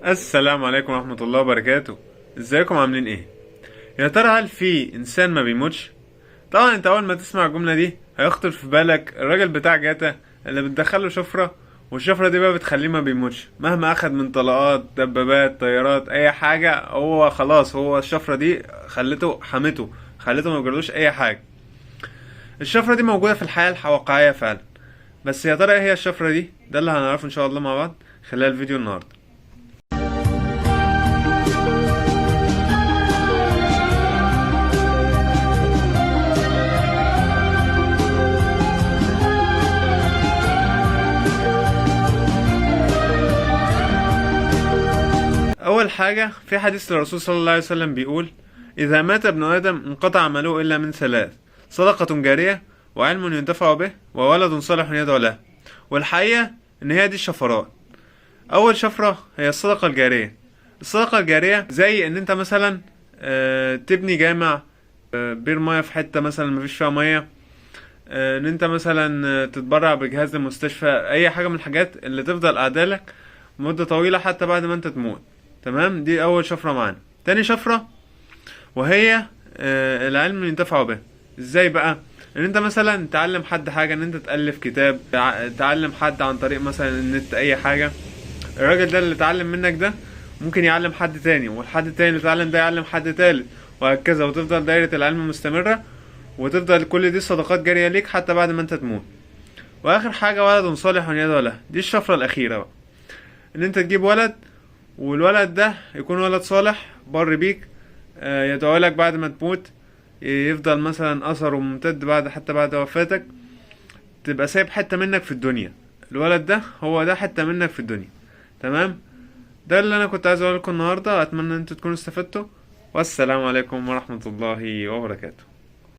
السلام عليكم ورحمة الله وبركاته. ازيكم عاملين ايه؟ يا ترى هل في انسان ما بيموتش؟ طبعا انت اول ما تسمع الجملة دي هيخطر في بالك الراجل بتاع جاتا اللي بتدخله شفرة، والشفرة دي بقى بتخليه ما بيموتش مهما اخد من طلقات دبابات طيارات اي حاجة. هو خلاص، هو الشفرة دي خلته ما يجرلوش اي حاجة. الشفرة دي موجودة في الحياة الواقعية فعلا، بس يا ترى ايه هي الشفرة دي؟ ده اللي هنعرفه ان شاء الله مع بعض خلال الفيديو النهاردة. اول حاجة في حديث الرسول صلى الله عليه وسلم بيقول: اذا مات ابن ادم انقطع عمله الا من ثلاث: صدقة جارية، وعلم ينتفع به، وولد صالح يدعو له. والحقيقة ان هي دي الشفرات. اول شفرة هي الصدقة الجارية. الصدقة الجارية زي ان انت مثلا تبني جامع، بير مية في حتة مثلا مفيش فيها مية، ان انت مثلا تتبرع بجهاز المستشفى، اي حاجة من الحاجات اللي تفضل قاعدالك مدة طويلة حتى بعد ما انت تموت. تمام، دي اول شفرة معانا. تاني شفرة وهي العلم ينتفع به. ازاي بقى؟ ان انت مثلا تعلم حد حاجة، ان انت تألف كتاب، تعلم حد عن طريق مثلا النت اي حاجة. الراجل ده اللي اتعلم منك ده ممكن يعلم حد تاني، والحد التاني اللي اتعلم ده يعلم حد تالت، وهكذا، وتفضل دايرة العلم مستمرة، وتفضل كل دي صدقات جارية ليك حتى بعد ما انت تموت. واخر حاجة ولد صالح يدعو له. دي الشفرة الاخيرة بقى، ان انت تجيب ولد، والولد ده يكون ولد صالح بر بيك، يدعو لك بعد ما تموت، يفضل مثلا اثره ممتد حتى بعد وفاتك، تبقى سايب حتة منك في الدنيا. الولد ده هو ده حتة منك في الدنيا. تمام، ده اللي انا كنت عايز اقول لكم النهارده. اتمنى ان انتوا تكونوا استفدتوا، والسلام عليكم ورحمة الله وبركاته.